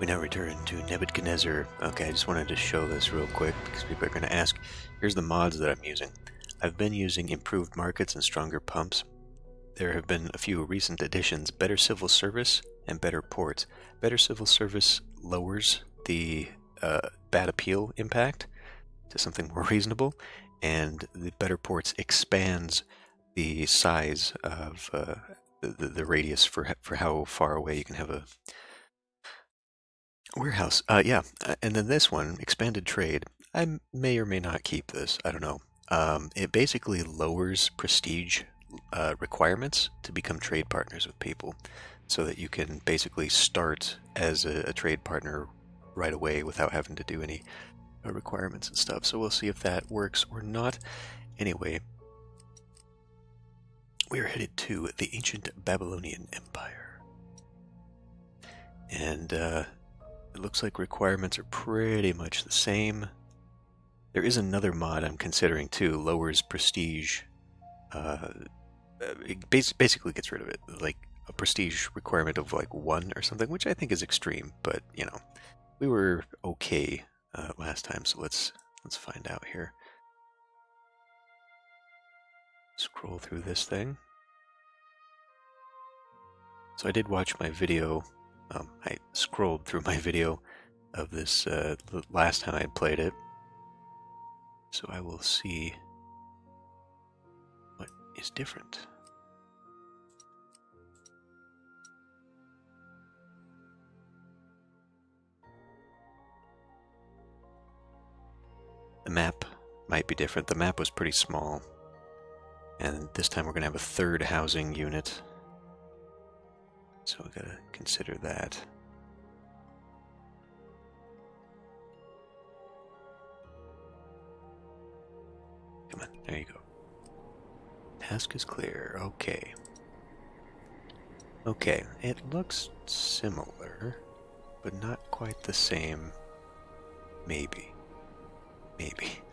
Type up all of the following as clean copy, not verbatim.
We now return to Nebuchadnezzar. Okay, I just wanted to show this real quick because people are going to ask. Here's the mods that I'm using. I've been using improved markets and stronger pumps. There have been a few recent additions: better civil service and better ports. Better civil service lowers the bad appeal impact to something more reasonable, and the better ports expands the size of the radius for how far away you can have a warehouse. And then this one, expanded trade. I may or may not keep this. I don't know. It basically lowers prestige requirements to become trade partners with people, so that you can basically start as a trade partner right away without having to do any requirements and stuff. So we'll see if that works or not. Anyway, we are headed to the ancient Babylonian Empire, and it looks like requirements are pretty much the same. There is another mod I'm considering too, lowers prestige. It basically gets rid of it, like a prestige requirement of like 1 or something, which I think is extreme, but you know, we were okay last time, so let's find out here. Scroll through this thing. So I did watch my video. I scrolled through my video of this the last time I played it, so I will see what is different. The map might be different. The map was pretty small, and this time we're going to have a third housing unit, so we got to consider that. Come on, there you go. Task is clear. Okay. Okay, it looks similar, but not quite the same. Maybe.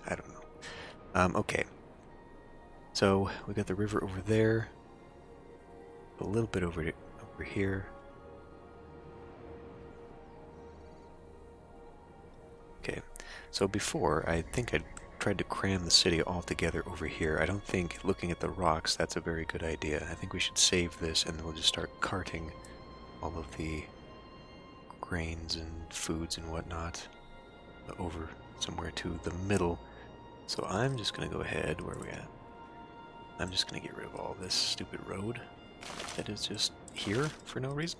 I don't know. Okay. So we got the river over there, a little bit over here. Okay. So before, I think I tried to cram the city all together over here. I don't think, looking at the rocks, that's a very good idea. I think we should save this, and then we'll just start carting all of the grains and foods and whatnot over somewhere to the middle. So I'm just going to go ahead, where are we at? I'm just going to get rid of all this stupid road that is just here for no reason.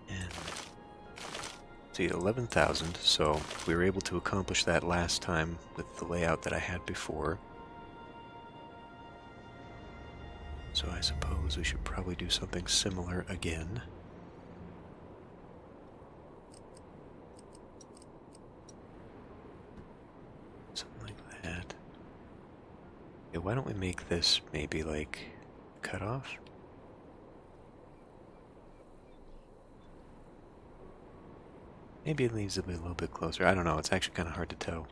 And see, 11,000, so we were able to accomplish that last time with the layout that I had before. So I suppose we should probably do something similar again. Something like that. Okay, why don't we make this maybe like cut off? Maybe it leaves it a little bit closer. I don't know, it's actually kind of hard to tell.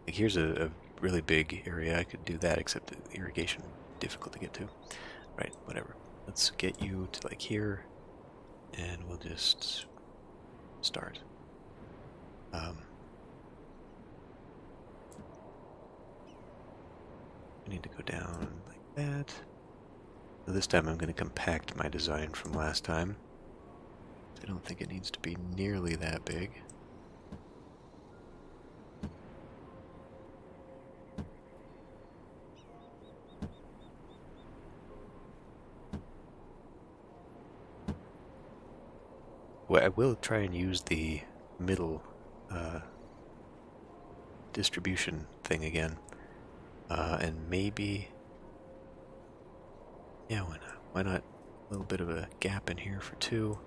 Like here's a really big area. I could do that, except the irrigation difficult to get to. Right, whatever. Let's get you to like here, and we'll just start. I need to go down like that. So this time I'm going to compact my design from last time. I don't think it needs to be nearly that big. Well, I will try and use the middle distribution thing again. And maybe... yeah, why not? Why not a little bit of a gap in here for 2?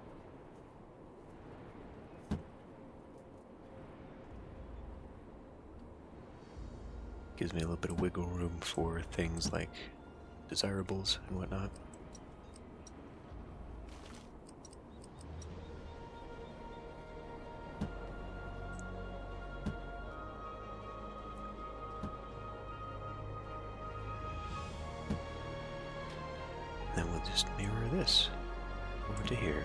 Gives me a little bit of wiggle room for things like desirables and whatnot. just mirror this over to here.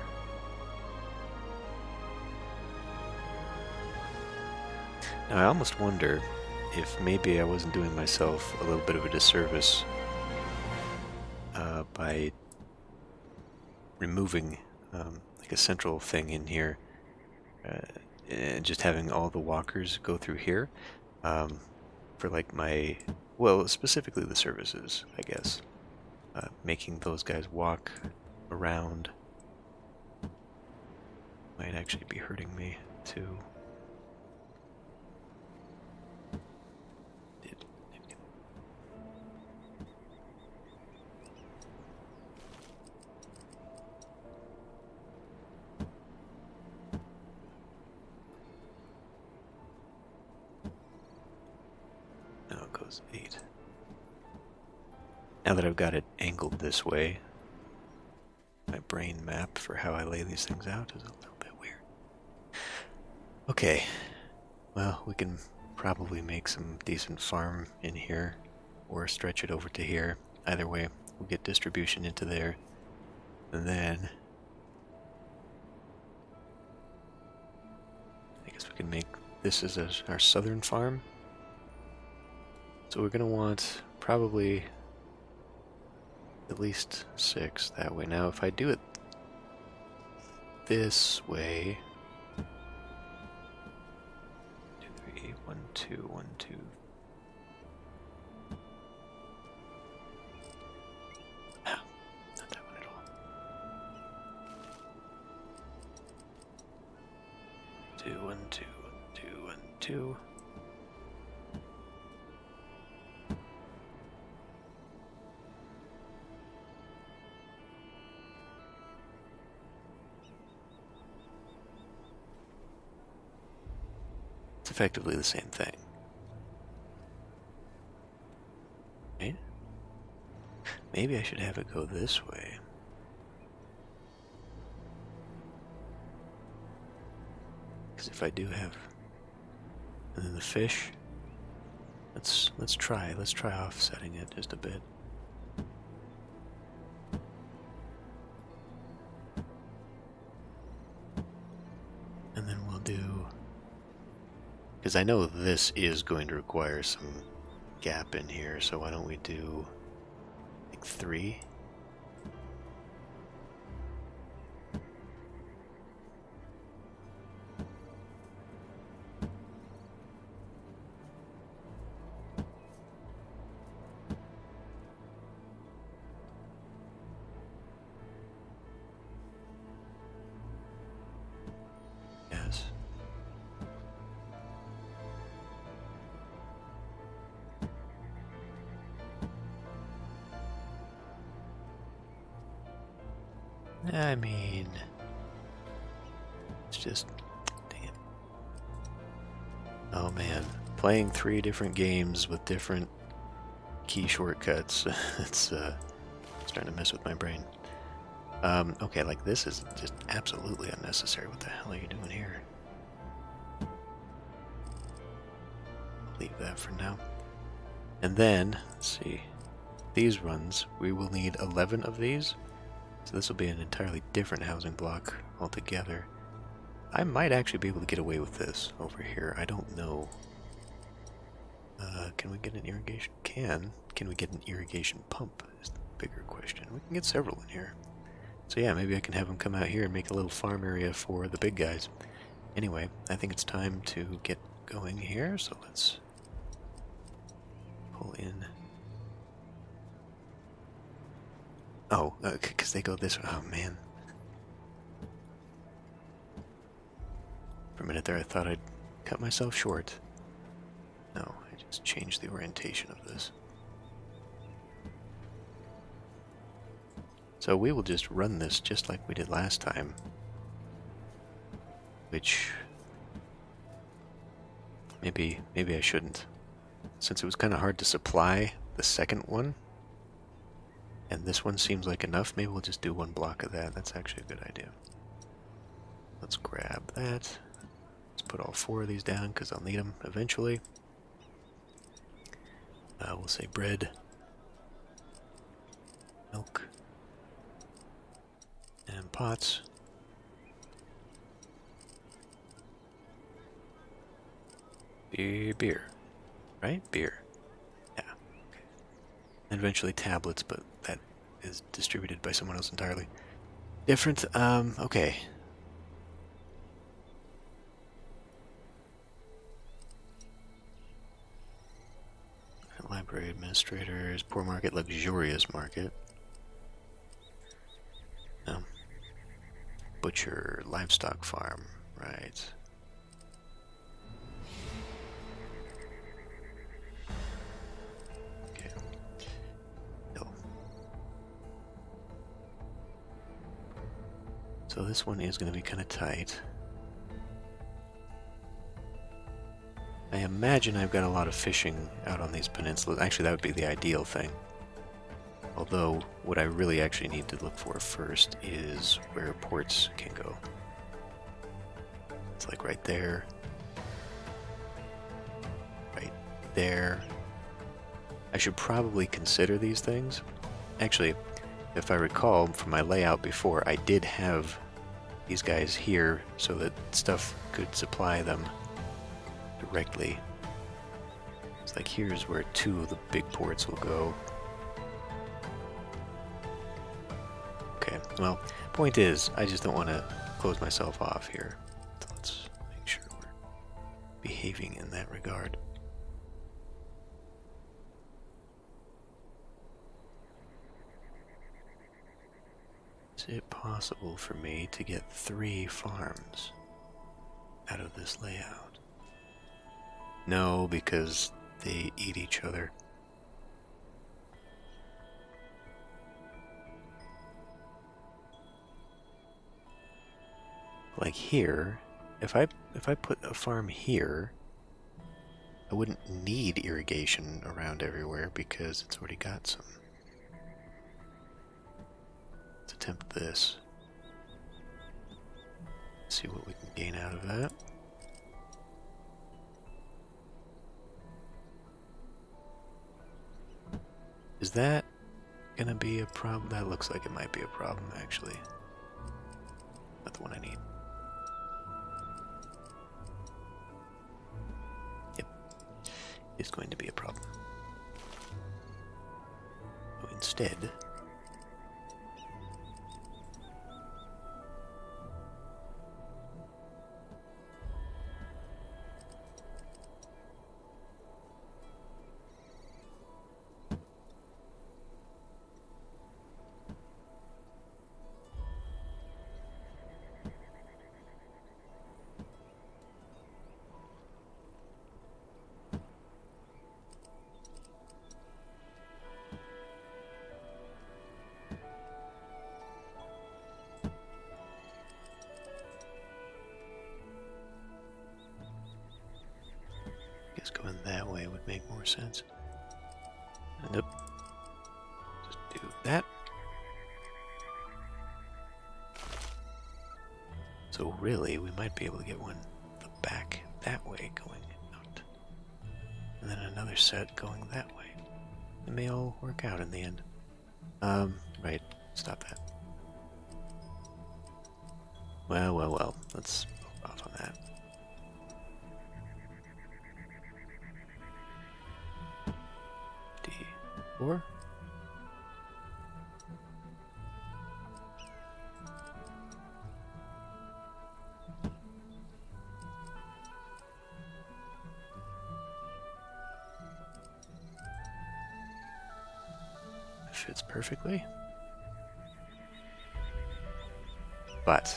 Now I almost wonder if maybe I wasn't doing myself a little bit of a disservice by removing like a central thing in here and just having all the walkers go through here for like my, well, specifically the services, I guess. Making those guys walk around might actually be hurting me too. Now it goes 8. Now that I've got it angled this way, my brain map for how I lay these things out is a little bit weird. Okay, well, we can probably make some decent farm in here, or stretch it over to here. Either way, we'll get distribution into there, and then I guess we can make this as our southern farm. So we're going to want probably at least 6 that way. Now if I do it this way, 2, 3, 1, 2, 1, 2. No, not that one at all. 2, 1, 2, 1, 2, 1, 2. It's effectively the same thing. Right? Maybe I should have it go this way. Because if I do have, and then the fish, let's try offsetting it just a bit. And then we'll do, because I know this is going to require some gap in here, so why don't we do like 3? Yes. I mean, it's just, dang it. Oh man, playing 3 different games with different key shortcuts, it's starting to mess with my brain. Okay, like this is just absolutely unnecessary. What the hell are you doing here? I'll leave that for now. And then, let's see, these runs, we will need 11 of these. So this will be an entirely different housing block altogether. I might actually be able to get away with this over here. I don't know. Can we get an irrigation? Can we get an irrigation pump is the bigger question. We can get several in here. So yeah, maybe I can have them come out here and make a little farm area for the big guys. Anyway, I think it's time to get going here, so let's pull in. Oh, because they go this way. Oh, man. For a minute there, I thought I'd cut myself short. No, I just changed the orientation of this. So we will just run this just like we did last time. Which, maybe I shouldn't. Since it was kind of hard to supply the second one, and this one seems like enough, maybe we'll just do 1 block of that. That's actually a good idea. Let's grab that. Let's put all 4 of these down because I'll need them eventually. We'll say bread, milk, And pots. Beer. Right? Beer. Yeah. Okay. And eventually tablets, but that is distributed by someone else entirely. Different. Okay. Library administrators, poor market, luxurious market. No. Butcher, livestock farm, right. Okay. No. So this one is going to be kind of tight. I imagine I've got a lot of fishing out on these peninsulas. Actually, that would be the ideal thing. Although, what I really actually need to look for first is where ports can go. It's like right there. Right there. I should probably consider these things. Actually, if I recall from my layout before, I did have these guys here so that stuff could supply them directly. It's like here's where 2 of the big ports will go. Okay, well, point is, I just don't want to close myself off here. So let's make sure we're behaving in that regard. Is it possible for me to get 3 farms out of this layout? No, because they eat each other. Like here, if I put a farm here, I wouldn't need irrigation around everywhere because it's already got some. Let's attempt this. See what we can gain out of that. Is that gonna be a problem? That looks like it might be a problem, actually. Not the one I need. Yep. It's going to be a problem. So instead, going that way would make more sense. Nope. Just do that. So really, we might be able to get one the back that way going out. And then another set going that way. It may all work out in the end. Right. Stop that. Well. Let's move off on that. D4. Fits perfectly. But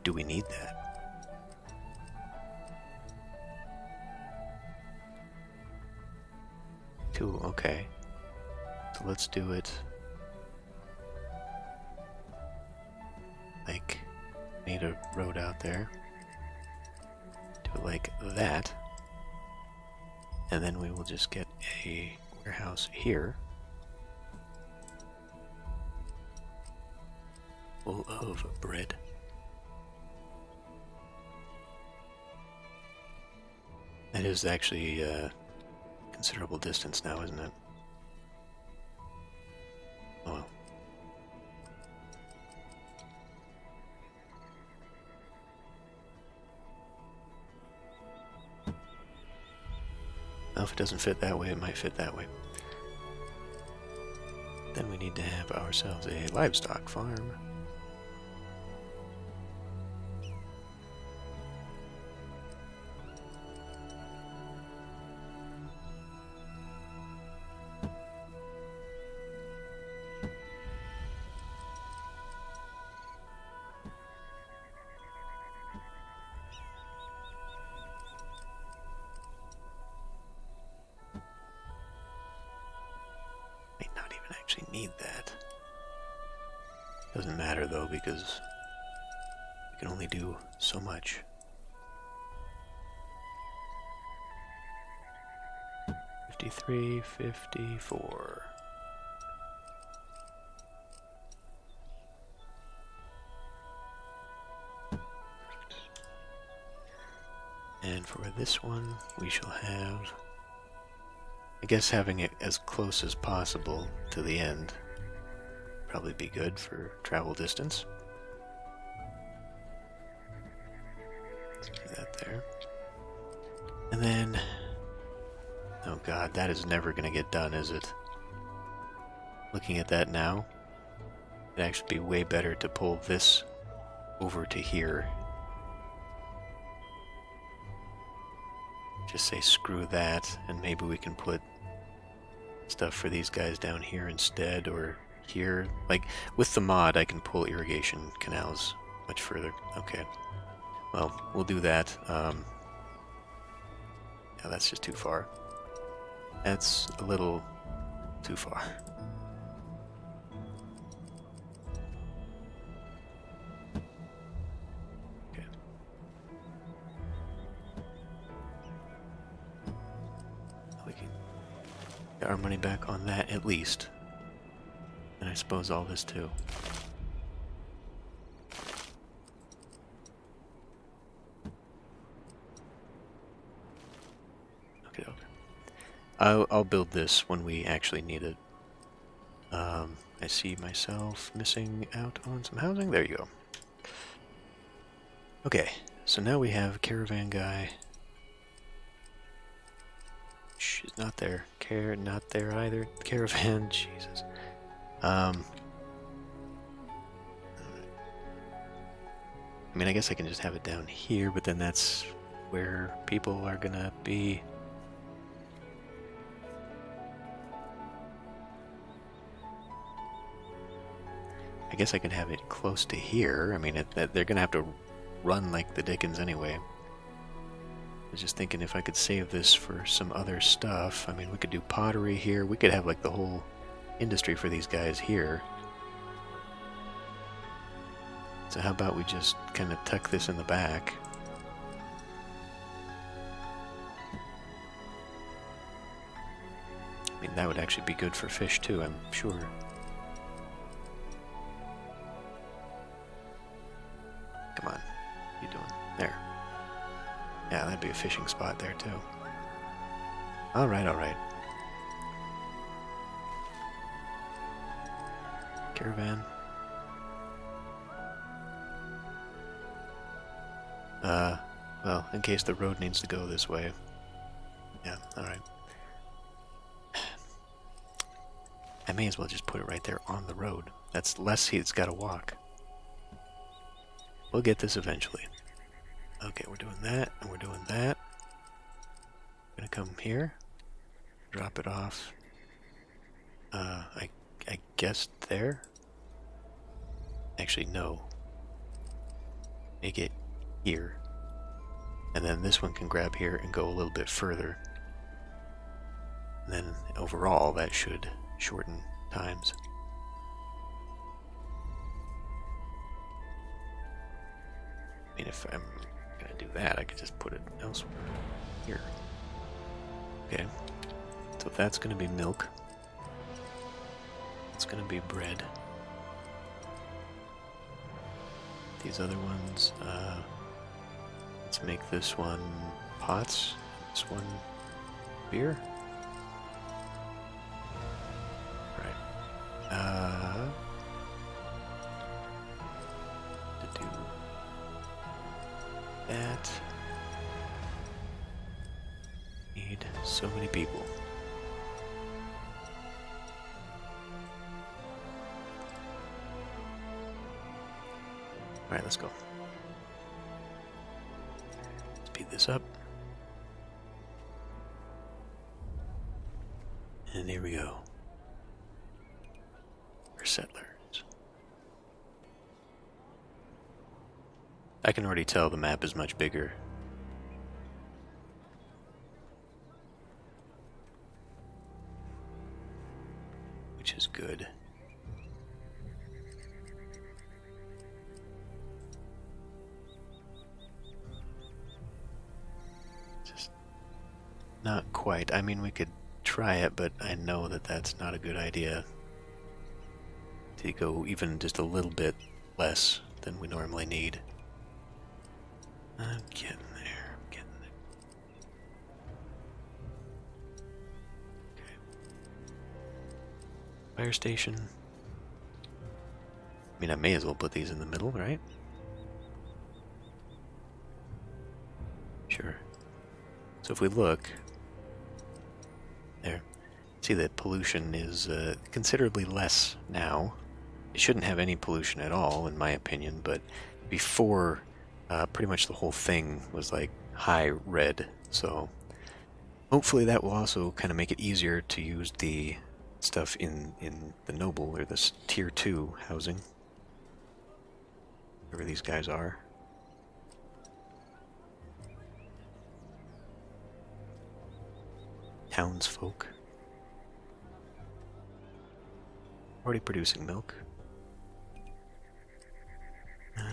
do we need that? Two, okay. So let's do it like, need a road out there. Do it like that. And then we will just get a warehouse here. Full of bread. That is actually a considerable distance now, isn't it? Oh well. Well, if it doesn't fit that way, it might fit that way. Then we need to have ourselves a livestock farm. Need that. Doesn't matter though, because we can only do so much. 53, 54. And for this one, we shall have, I guess having it as close as possible to the end probably be good for travel distance. Let's do that there. And then, oh god, that is never going to get done, is it? Looking at that now, it'd actually be way better to pull this over to here. Just say screw that, and maybe we can put stuff for these guys down here instead, or here. Like, with the mod, I can pull irrigation canals much further. Okay. Well, we'll do that. Yeah, that's just too far. That's a little too far. Okay. We can get our money back on that at least. And I suppose all this too. Okay. I'll build this when we actually need it. I see myself missing out on some housing. There you go. Okay, so now we have caravan guy. She's not there. Not there either. Caravan, Jesus. I mean, I guess I can just have it down here, but then that's where people are gonna be. I guess I can have it close to here. I mean, they're gonna have to run like the dickens anyway. I was just thinking if I could save this for some other stuff. I mean, we could do pottery here. We could have like the whole industry for these guys here. So how about we just kind of tuck this in the back? I mean, that would actually be good for fish too, I'm sure. Come on, what are you doing? There. Yeah, that'd be a fishing spot there too. Alright, alright. Caravan. Well, in case the road needs to go this way. Yeah, alright. I may as well just put it right there on the road. That's less he's got to walk. We'll get this eventually. Okay, we're doing that, and we're doing that. I'm gonna come here. Drop it off. I guess there? Actually, no. Make it here. And then this one can grab here and go a little bit further. And then overall, that should shorten times. I mean, if I'm gonna do that, I could just put it elsewhere. Here. Okay. So that's gonna be milk. It's gonna be bread. These other ones, let's make this one pots, this one beer. Right. To do that. And need so many people. Alright, let's go. Speed this up. And here we go. We're settlers. I can already tell the map is much bigger. Which is good. Just not quite. I mean, we could try it, but I know that that's not a good idea. To go even just a little bit less than we normally need. I'm getting there. I'm getting there. Okay. Fire station. I mean, I may as well put these in the middle, right? Sure. So if we look, there, see that pollution is considerably less now. It shouldn't have any pollution at all, in my opinion, but before, pretty much the whole thing was like high red, so hopefully that will also kind of make it easier to use the stuff in the noble, or this tier 2 housing. Wherever these guys are. Townsfolk. Already producing milk. Okay.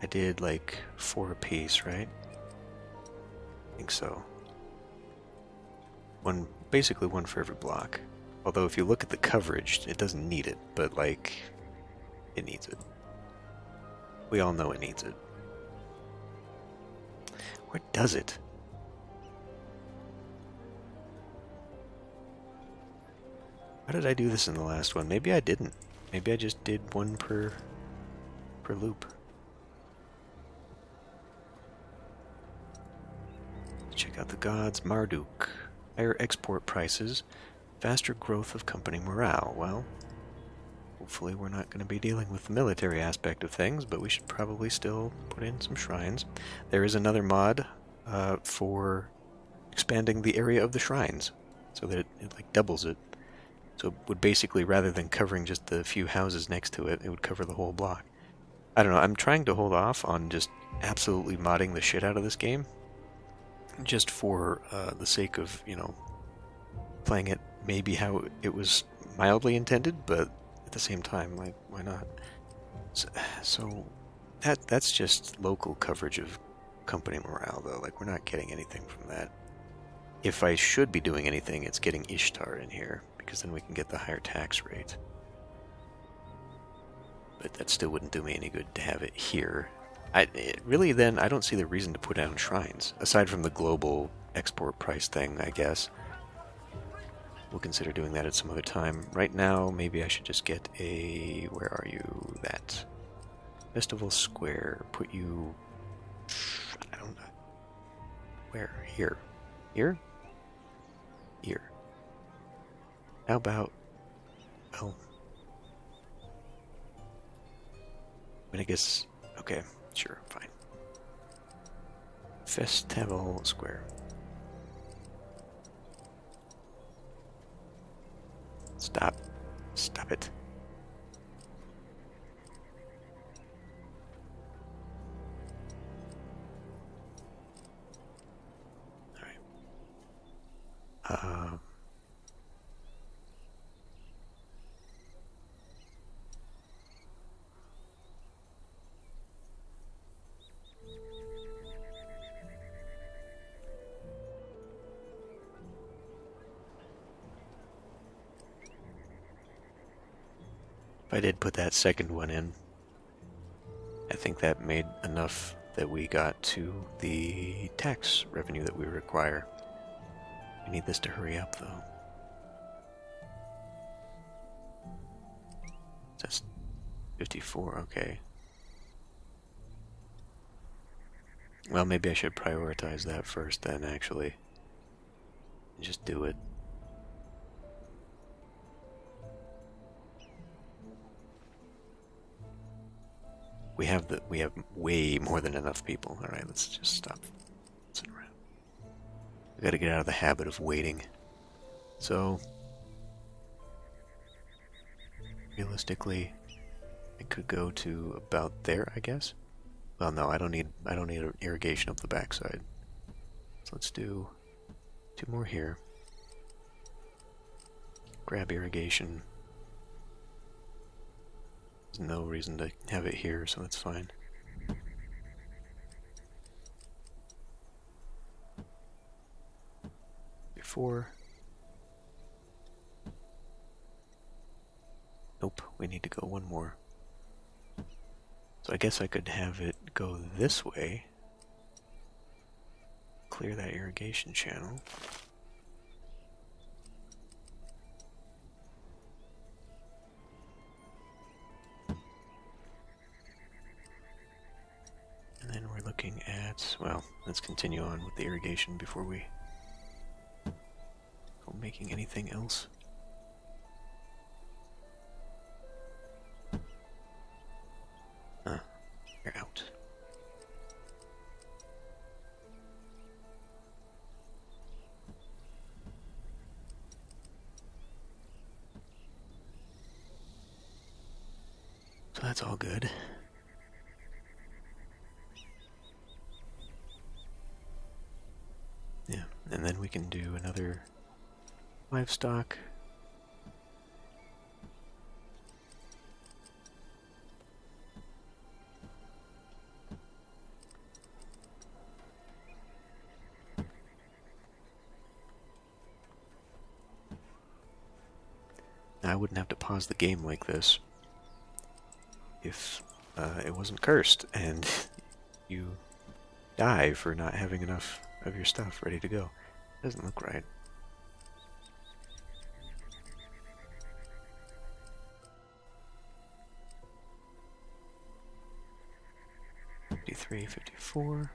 I did like 4 apiece, right? I think so. Basically one for every block. Although if you look at the coverage, it doesn't need it, but like, it needs it. We all know it needs it. Where does it? How did I do this in the last one? Maybe I didn't. Maybe I just did one per loop. Check out the gods. Marduk. Higher export prices. Faster growth of company morale. Well, hopefully we're not going to be dealing with the military aspect of things, but we should probably still put in some shrines. There is another mod for expanding the area of the shrines, so that it like doubles it. So it would basically, rather than covering just the few houses next to it, it would cover the whole block. I don't know, I'm trying to hold off on just absolutely modding the shit out of this game, just for the sake of, you know, playing it maybe how it was mildly intended, but at the same time, like, why not? So that's just local coverage of company morale, though. Like, we're not getting anything from that. If I should be doing anything, it's getting Ishtar in here, because then we can get the higher tax rate. But that still wouldn't do me any good to have it here. Really, then, I don't see the reason to put down shrines, aside from the global export price thing, I guess. We'll consider doing that at some other time. Right now, maybe I should just get a... Where are you? That. Festival Square. Put you... I don't know. Where? Here. Here? Here. How about... Well... I mean, I guess... Okay, sure, fine. Festival Square. Stop. Stop it. Alright. If I did put that second one in, I think that made enough that we got to the tax revenue that we require. We need this to hurry up, though. That's 54, okay. Well, maybe I should prioritize that first then, actually. Just do it. We have way more than enough people. Alright, let's just stop sitting around. We gotta get out of the habit of waiting. So realistically, I could go to about there, I guess. Well, no, I don't need irrigation up the backside. So let's do 2 more here. Grab irrigation. There's no reason to have it here, so that's fine. Before. Nope, we need to go 1 more. So I guess I could have it go this way. Clear that irrigation channel. And then we're looking at, well, let's continue on with the irrigation before we go making anything else. You're out. So that's all good. Yeah, and then we can do another livestock. Now, I wouldn't have to pause the game like this if it wasn't cursed and you die for not having enough of your stuff ready to go. Doesn't look right. $53, $54.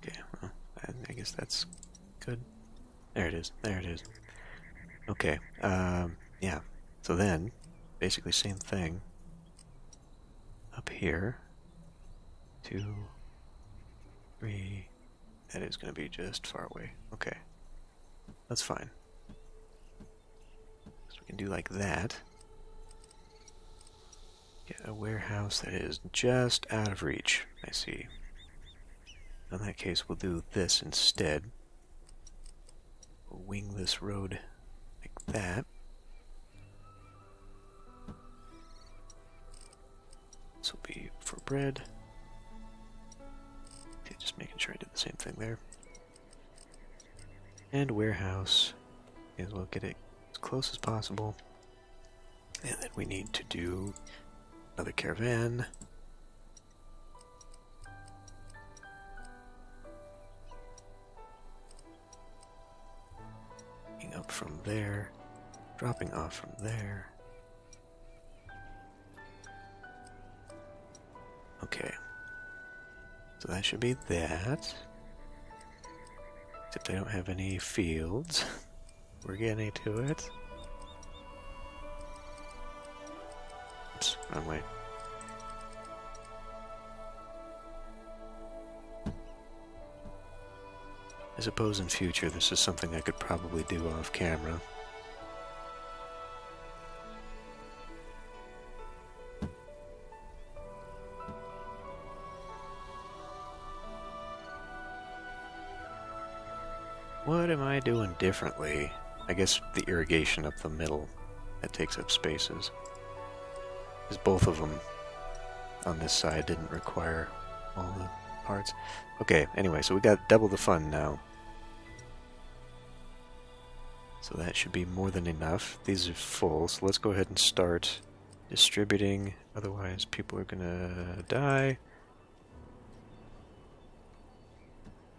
Okay, well, I guess that's good. There it is. There it is. Okay. Yeah. So then, basically same thing. Up here. 2, 3. That is going to be just far away. Okay. That's fine. So we can do like that. Get a warehouse that is just out of reach. I see. In that case, we'll do this instead. We'll wing this road like that. This will be for bread. Okay, just making sure I did the same thing there. And warehouse is we'll get it as close as possible. And then we need to do another caravan. Up from there, dropping off from there. Okay. So that should be that. Except I don't have any fields. We're getting to it. Oops, wrong way. I suppose in future this is something I could probably do off camera. What am I doing differently? I guess the irrigation up the middle, that takes up spaces. Because both of them on this side didn't require all the parts. Okay, anyway, so we got double the fun now. So that should be more than enough. These are full, so let's go ahead and start distributing. Otherwise, people are gonna die.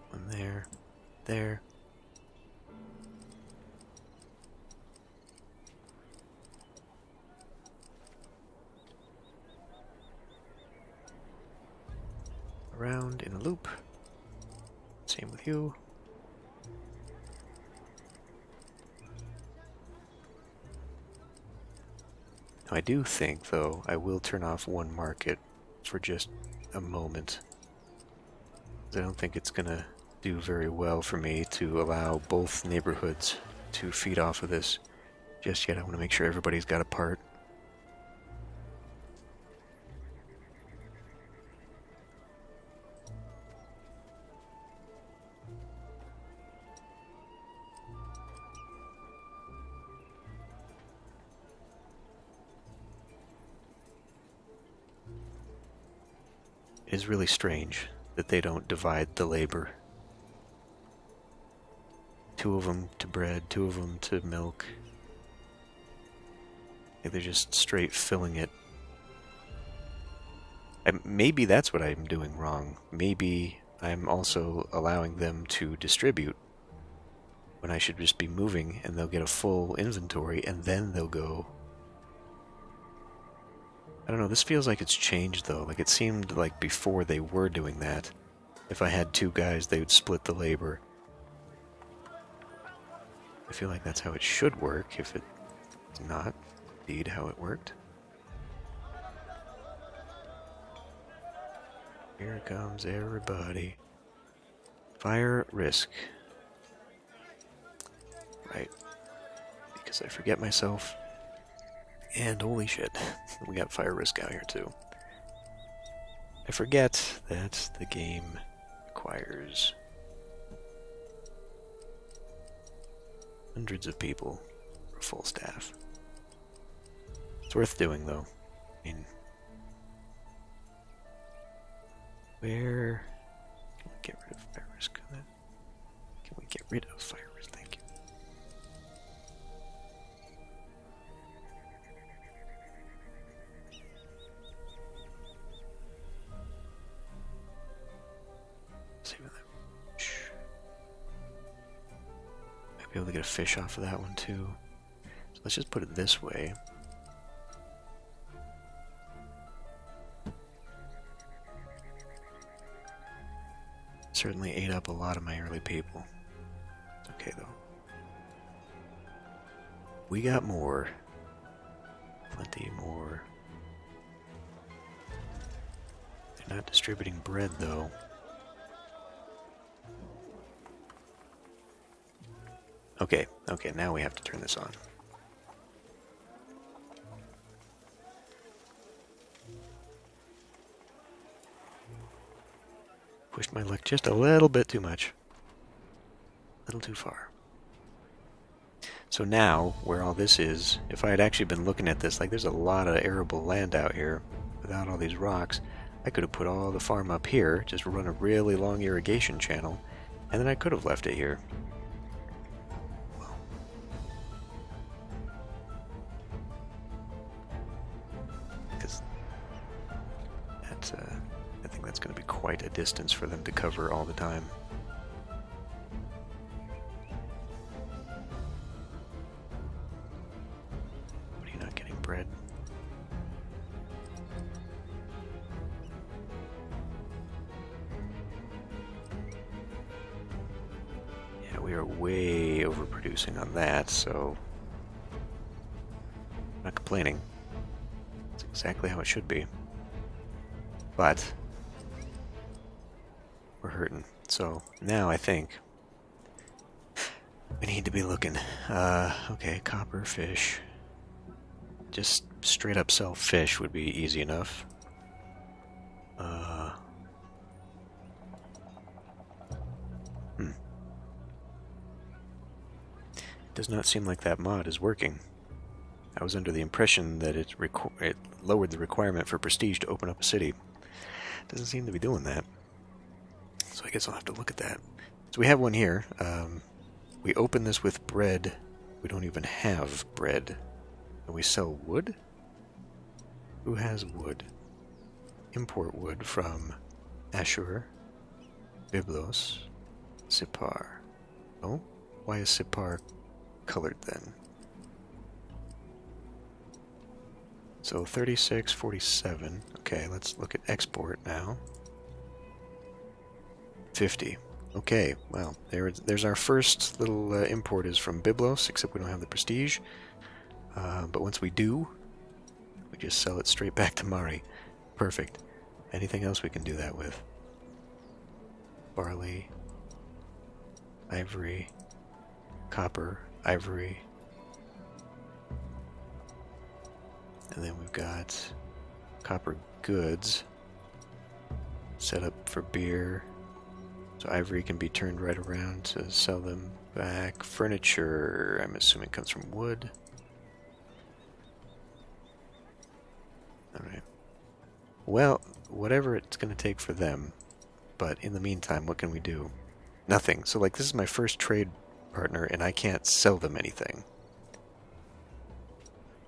One there, there. Around in a loop. Same with you. Now I do think, though, I will turn off one market for just a moment. I don't think it's gonna do very well for me to allow both neighborhoods to feed off of this just yet. I want to make sure everybody's got a part. It is really strange that they don't divide the labor. 2 of them to bread, 2 of them to milk. They're just straight filling it. Maybe that's what I'm doing wrong. Maybe I'm also allowing them to distribute when I should just be moving, and they'll get a full inventory and then they'll go. I don't know, this feels like it's changed though. Like it seemed like before they were doing that. If I had 2 guys, they would split the labor. I feel like that's how it should work, if it's not indeed how it worked. Here comes everybody. Fire risk. Right. Because I forget myself. And holy shit, we got fire risk out here too. I forget that the game requires hundreds of people for a full staff. It's worth doing though. I mean, where can we get rid of fire risk on that? Can we get rid of fire risk? Thank you. Be able to get a fish off of that one too. So let's just put it this way. Certainly ate up a lot of my early people. It's okay though. We got more. Plenty more. They're not distributing bread though. Okay, now we have to turn this on. Pushed my luck just a little bit too much. A little too far. So now, where all this is, if I had actually been looking at this, like there's a lot of arable land out here without all these rocks, I could have put all the farm up here, just run a really long irrigation channel, and then I could have left it here. I think that's going to be quite a distance for them to cover all the time. What, are you not getting bread? Yeah, we are way overproducing on that, so I'm not complaining. It's exactly how it should be. But we're hurting. So now I think we need to be looking. Okay, copper, fish. Just straight up sell fish would be easy enough. Does not seem like that mod is working. I was under the impression that it lowered the requirement for prestige to open up a city. Doesn't seem to be doing that. So I guess I'll have to look at that. So we have one here. We open this with bread We don't even have bread. And we sell wood? Who has wood? Import wood from Ashur, Byblos, Sipar. Oh? Why is Sipar colored then? So 36, 47. Okay, let's look at export now. 50. Okay, well, there's our first little import is from Byblos, except we don't have the prestige. But once we do, we just sell it straight back to Mari. Perfect. Anything else we can do that with? Barley, ivory, copper, ivory. And then we've got copper goods set up for beer. So ivory can be turned right around to sell them back. Furniture, I'm assuming, comes from wood. Alright. Well, whatever it's going to take for them. But in the meantime, what can we do? Nothing. So, like, this is my first trade partner, and I can't sell them anything.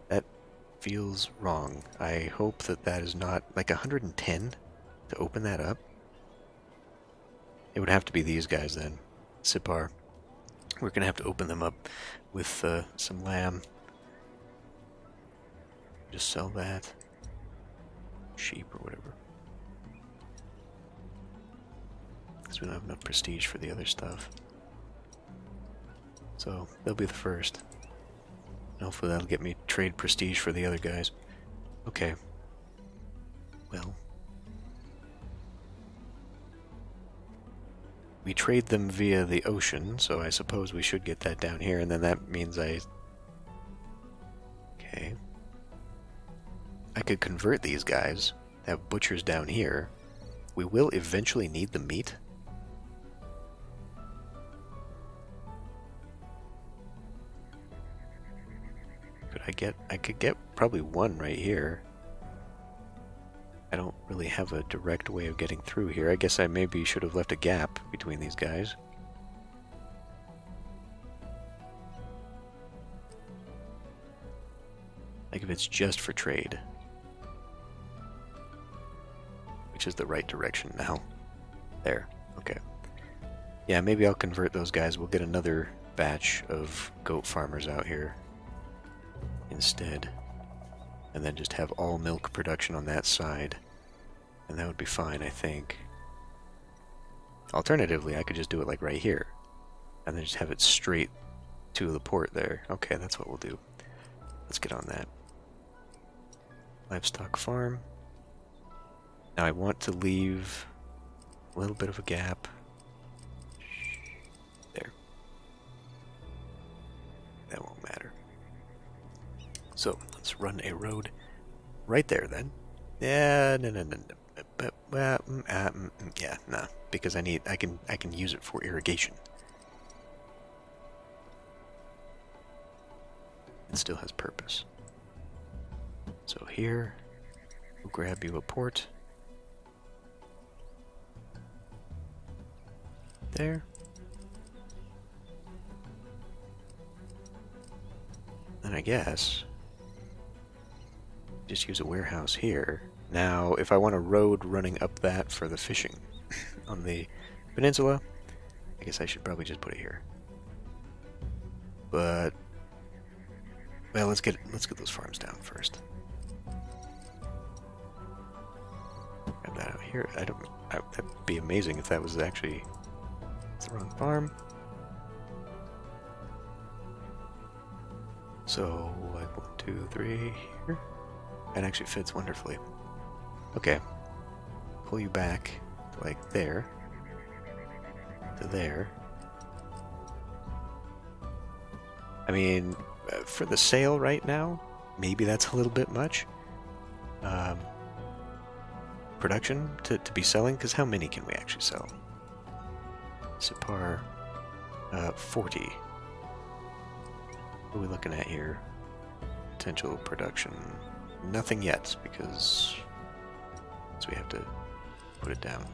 That feels wrong. I hope that that is not... Like, 110 to open that up? It would have to be these guys, then. Sipar. We're going to have to open them up with some lamb. Just sell that. Sheep or whatever. Because we don't have enough prestige for the other stuff. So, they'll be the first. Hopefully that'll get me trade prestige for the other guys. Okay. Well. We trade them via the ocean, so I suppose we should get that down here, and then that means I... Okay. I could convert these guys, have butchers down here. We will eventually need the meat. I could get probably one right here. I don't really have a direct way of getting through here. I guess I maybe should have left a gap between these guys. Like if it's just for trade. Which is the right direction now. There. Okay. Yeah, maybe I'll convert those guys. We'll get another batch of goat farmers out here instead. And then just have all milk production on that side. And that would be fine, I think. Alternatively, I could just do it like right here. And then just have it straight to the port there. Okay, that's what we'll do. Let's get on that. Livestock farm. Now I want to leave a little bit of a gap. There. That won't matter. So, let's run a road right there then. Yeah, no. But, well, yeah, nah, because I can use it for irrigation. It still has purpose. So here, we'll grab you a port. There. And I guess just use a warehouse here. Now, if I want a road running up that for the fishing on the peninsula, I guess I should probably just put it here. But well, let's get those farms down first. Grab that out here. That'd be amazing if that was actually the wrong farm. So, like 1, 2, 3 here. That actually fits wonderfully. Okay. Pull you back to like there. To there. I mean, for the sale right now, maybe that's a little bit much. Production to be selling, because how many can we actually sell? Sipar, 40. What are we looking at here? Potential production. Nothing yet, because so we have to put it down.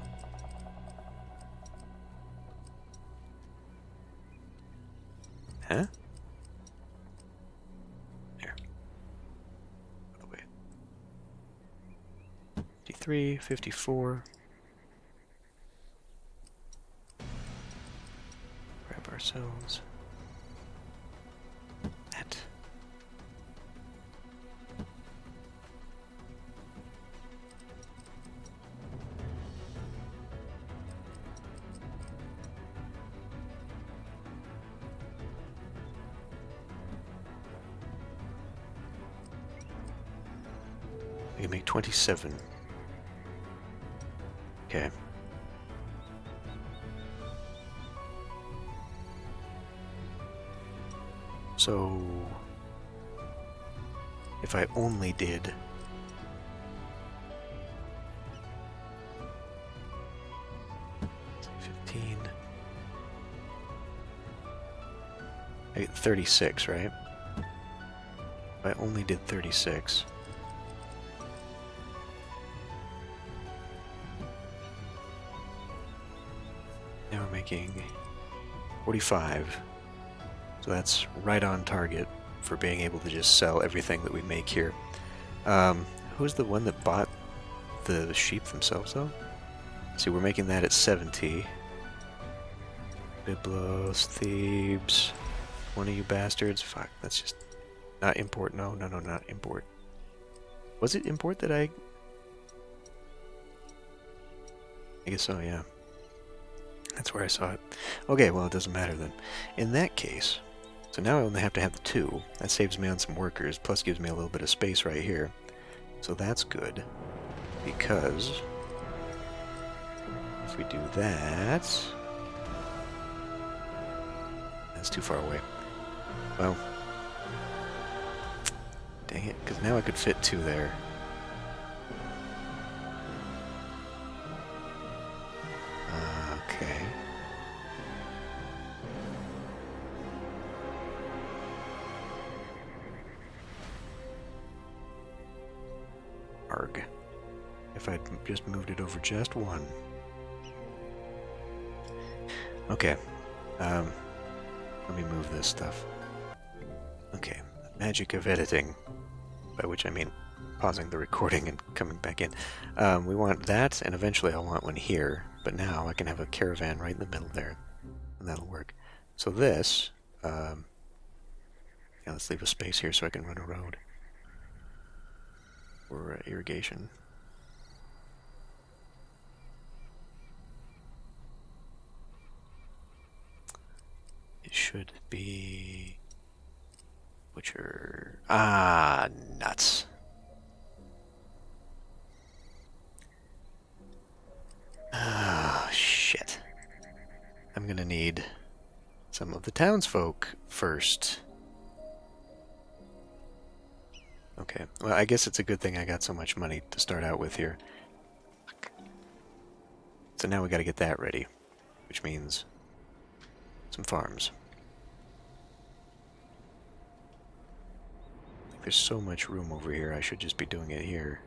Huh? 53, 54. Grab ourselves that. We can make 27. Okay. So, if I only did 15, I get 36, right? If I only did 36. Now we're making 45. So that's right on target for being able to just sell everything that we make here. Who's the one that bought the sheep themselves, though? See, we're making that at 70. Byblos, Thebes, one of you bastards. Fuck, that's just not import. No, not import. Was it import that I guess so, yeah. That's where I saw it. Okay, well, it doesn't matter then. In that case, so now I only have to have the 2. That saves me on some workers, plus gives me a little bit of space right here. So that's good, because if we do that, that's too far away. Well, dang it, because now I could fit 2 there. Okay. Arg. If I'd just moved it over just 1. Okay. Let me move this stuff. Okay. Magic of editing. By which I mean pausing the recording and coming back in. We want that, and eventually I'll want one here. But now I can have a caravan right in the middle there, and that'll work. So this, yeah, let's leave a space here so I can run a road for irrigation. It should be butcher. Ah, nuts. Ah, shit. I'm gonna need some of the townsfolk first. Okay, well, I guess it's a good thing I got so much money to start out with here. So now we gotta get that ready, which means some farms. There's so much room over here, I should just be doing it here,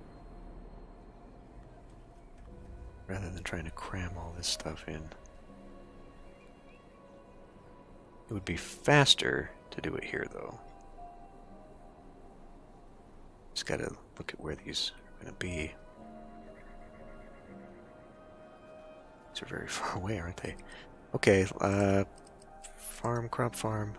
rather than trying to cram all this stuff in. It would be faster to do it here, though. Just gotta look at where these are gonna be. These are very far away, aren't they? Okay, farm, crop farm.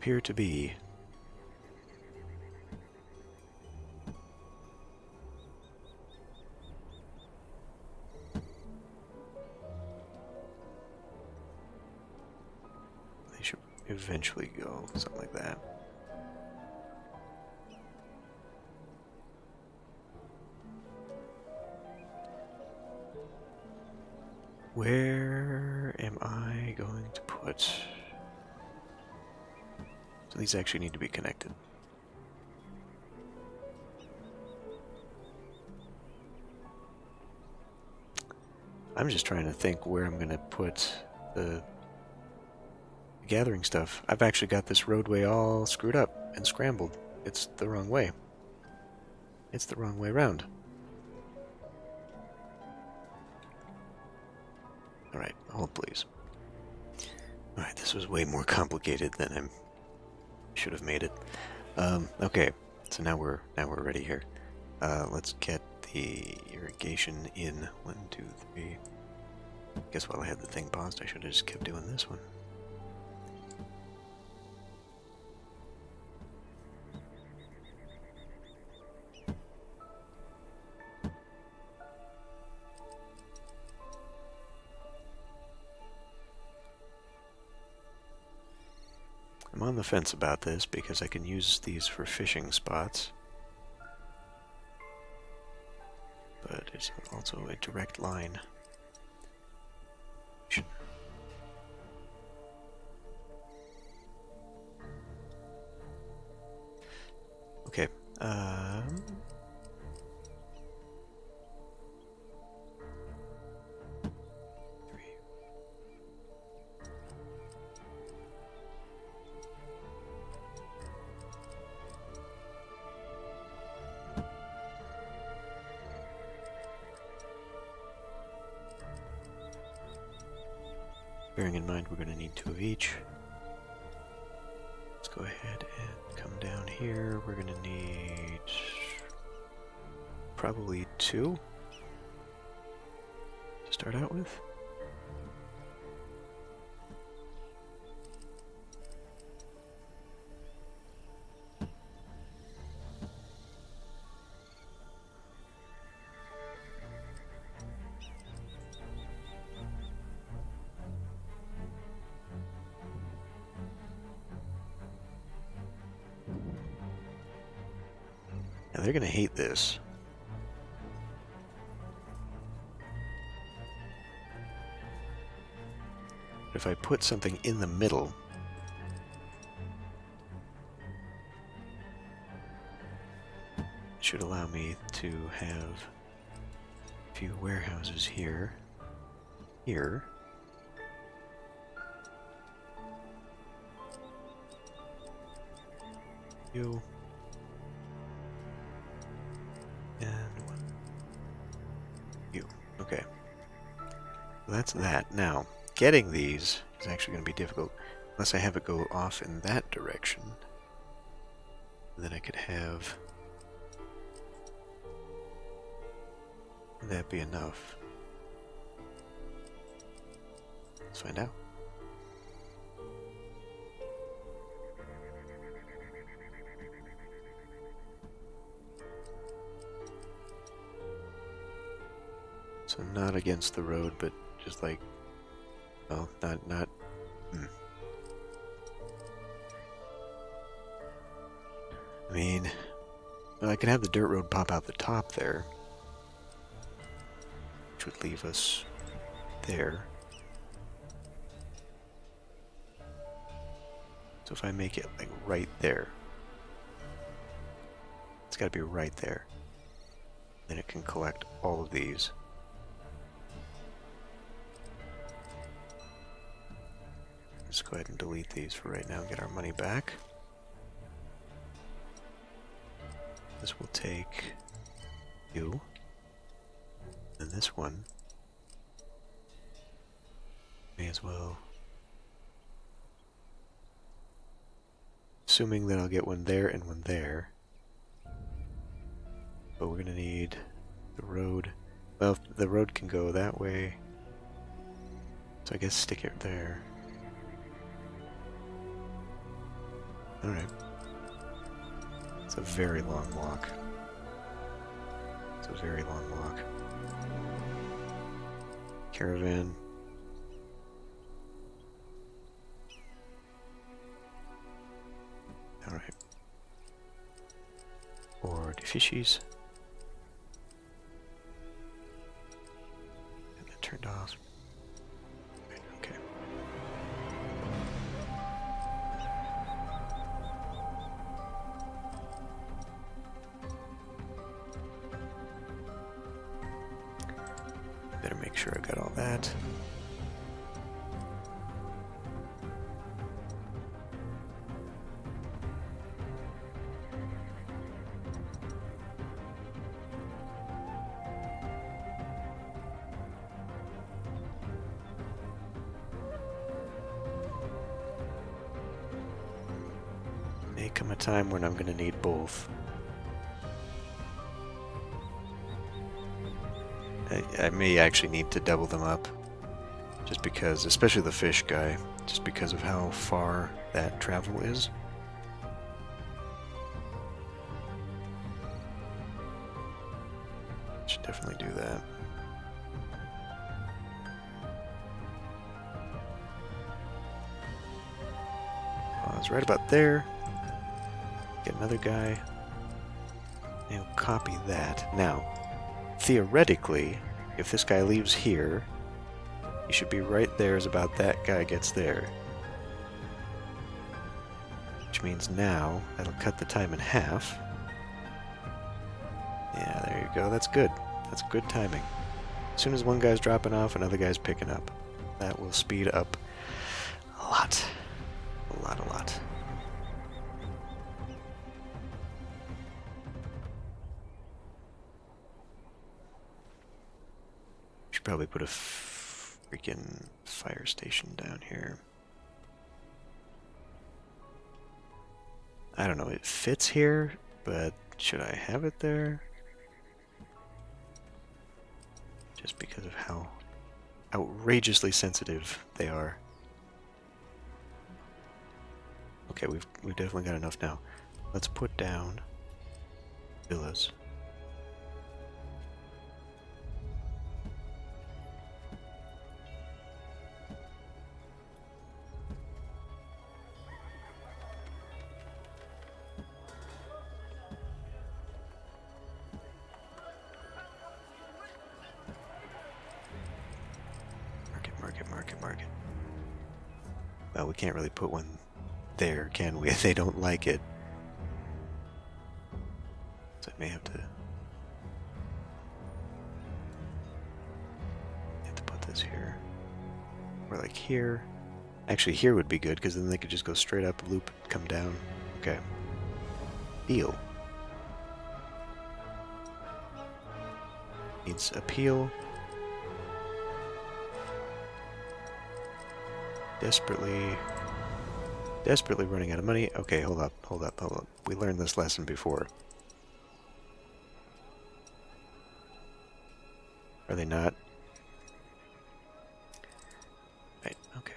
Appear to be. They should eventually go, something like that. Where am I going to put? So these actually need to be connected. I'm just trying to think where I'm going to put the gathering stuff. I've actually got this roadway all screwed up and scrambled. it's the wrong way. It's the wrong way around. Alright, hold please. Alright, this was way more complicated than I should have made it. Okay, so now we're ready here. Let's get the irrigation in. 1, 2, 3. Guess while I had the thing paused, I should have just kept doing this one. I'm on the fence about this because I can use these for fishing spots. But it's also a direct line. Okay. Bearing in mind we're going to need 2 of each. Let's go ahead and come down here. We're going to need probably 2 to start out with. Now they're going to hate this. But if I put something in the middle, it should allow me to have a few warehouses here, here, you. And 1. You. Okay. So that's that. Now, getting these is actually going to be difficult unless I have it go off in that direction. Then I could have... Would that be enough? Let's find out. So not against the road, but just like, well, not. I mean, well, I could have the dirt road pop out the top there, which would leave us there. So if I make it like right there, it's got to be right there. Then it can collect all of these. Let's go ahead and delete these for right now and get our money back. This will take you. And this one may as well. Assuming that I'll get one there and one there. But we're going to need the road. Well, the road can go that way. So I guess stick it there. Alright. It's a very long walk. It's a very long walk. Caravan. Alright. Or the fishies. Get that turned off. Right, okay. Better make sure I got all that. May come a time when I'm going to need both. I may actually need to double them up. Just because, especially the fish guy, just because of how far that travel is. Should definitely do that. Pause right about there. Get another guy. And we'll copy that. Now, theoretically, if this guy leaves here, he should be right there as about that guy gets there. Which means now, that'll cut the time in half. Yeah, there you go. That's good. That's good timing. As soon as one guy's dropping off, another guy's picking up. That will speed up a lot. A lot, a lot. Should probably put a freaking fire station down here. I don't know, it fits here, but should I have it there? Just because of how outrageously sensitive they are. Okay, we've definitely got enough now. Let's put down villas. Market. Well, we can't really put one there, can we? They don't like it. So I may have to put this here. Or like here. Actually, here would be good, because then they could just go straight up, loop, come down. Okay. Deal. Needs appeal. Desperately running out of money. Okay, hold up. We learned this lesson before. Are they not? Right, okay.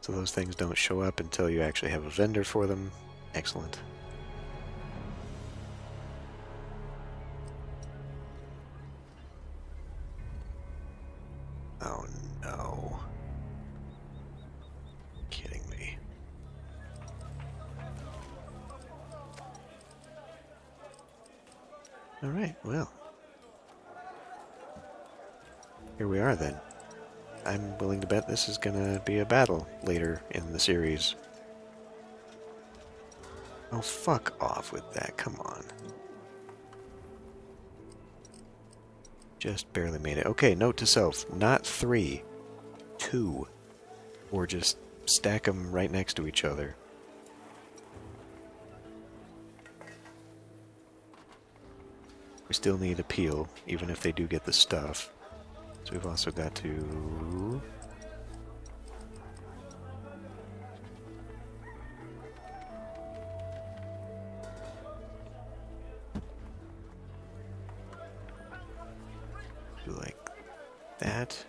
So those things don't show up until you actually have a vendor for them. Excellent. Oh no. Kidding me. Alright, well. Here we are then. I'm willing to bet this is gonna be a battle later in the series. Oh, fuck off with that, come on. Just barely made it. Okay, note to self, not 3, 2. Or just stack them right next to each other. We still need appeal, even if they do get the stuff. So we've also got to... do like that.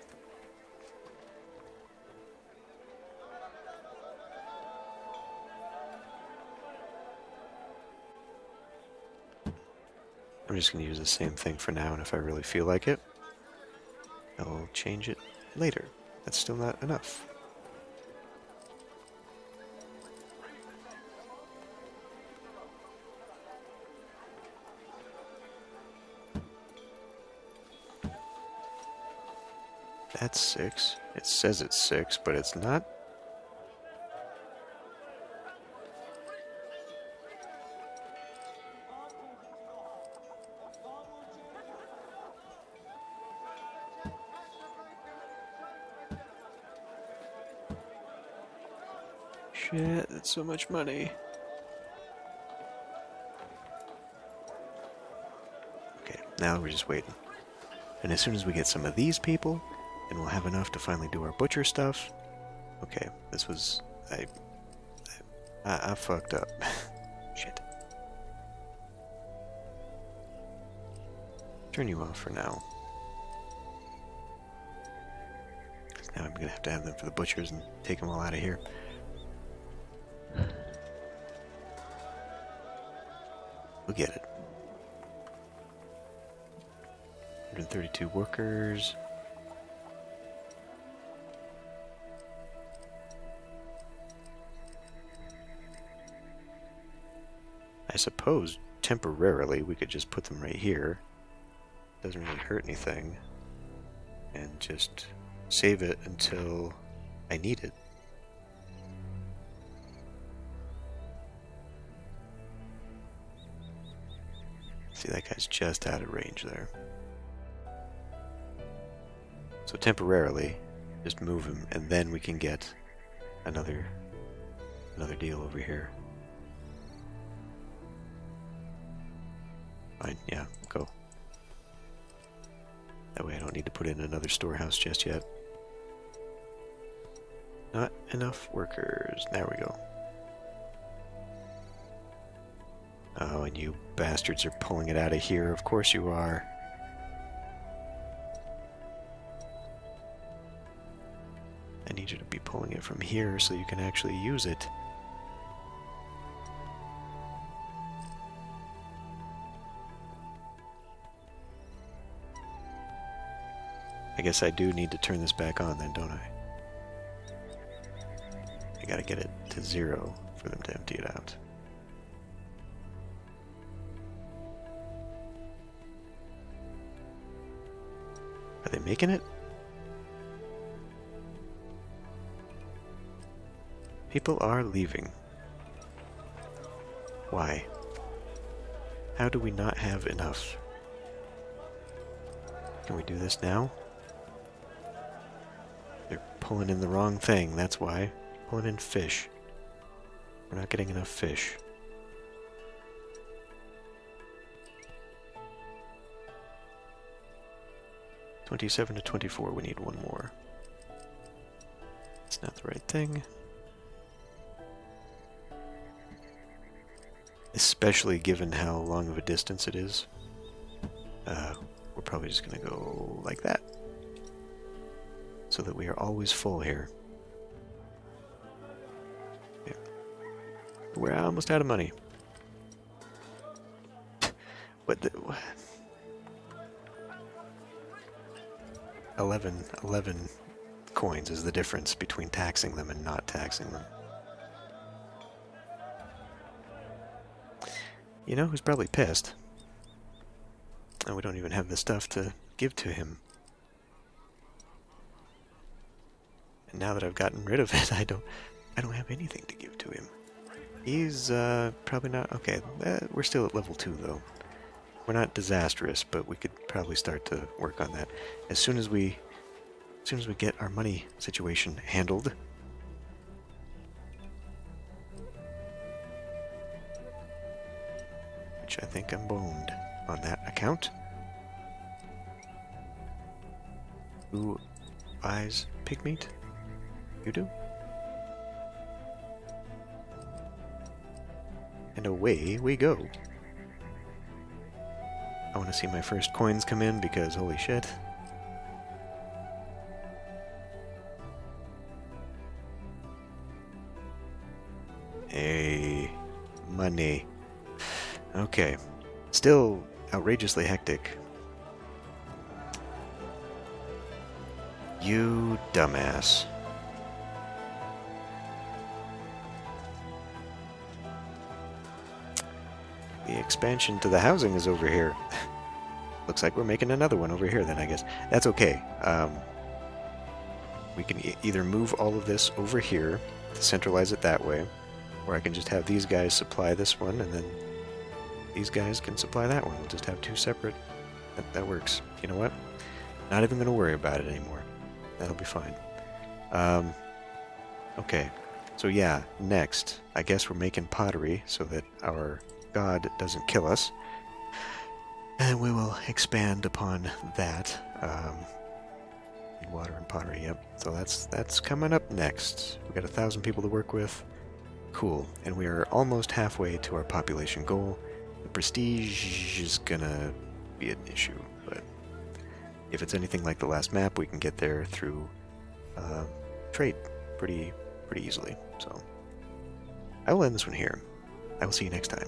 I'm just going to use the same thing for now, and if I really feel like it, I'll change it later. That's still not enough. That's 6. It says it's 6, but it's not. Shit, that's so much money. Okay, now we're just waiting. And as soon as we get some of these people, and we'll have enough to finally do our butcher stuff. Okay, this was... I fucked up. Turn you off for now. Because now I'm going to have them for the butchers and take them all out of here. We'll get it. 132 workers. I suppose temporarily we could just put them right here. Doesn't really hurt anything. And just save it until I need it. See, that guy's just out of range there. So temporarily, just move him, and then we can get another deal over here. Fine, yeah, go. That way I don't need to put in another storehouse just yet. Not enough workers. There we go. Oh, and you bastards are pulling it out of here. Of course you are. I need you to be pulling it from here so you can actually use it. I guess I do need to turn this back on then, don't I? I gotta get it to 0 for them to empty it out. Are they making it? People are leaving. Why? How do we not have enough? Can we do this now? They're pulling in the wrong thing, that's why. Pulling in fish. We're not getting enough fish. $27 to 24, we need one more. It's not the right thing. Especially given how long of a distance it is. We're probably just going to go like that. So that we are always full here. Yeah. We're almost out of money. What the... 11 coins is the difference between taxing them and not taxing them. You know who's probably pissed? And we don't even have the stuff to give to him. And now that I've gotten rid of it, I don't have anything to give to him. He's probably not okay. We're still at level 2 though. We're not disastrous, but we could probably start to work on that as soon as we get our money situation handled. Which I think I'm boned on that account. Who buys pig meat? You do? And away we go. I want to see my first coins come in because holy shit. Hey, money. Okay. Still outrageously hectic. You dumbass. The expansion to the housing is over here. Looks like we're making another one over here then, I guess. That's okay. We can either move all of this over here to centralize it that way, or I can just have these guys supply this one, and then these guys can supply that one. We'll just have two separate. That works. You know what? Not even going to worry about it anymore. That'll be fine. Okay. So yeah, next, I guess we're making pottery so that our god doesn't kill us. And we will expand upon that. Water and pottery, yep. So that's coming up next. We've got 1,000 people to work with. Cool. And we are almost halfway to our population goal. The prestige is gonna be an issue, but if it's anything like the last map, we can get there through trade pretty easily. So I will end this one here. I will see you next time.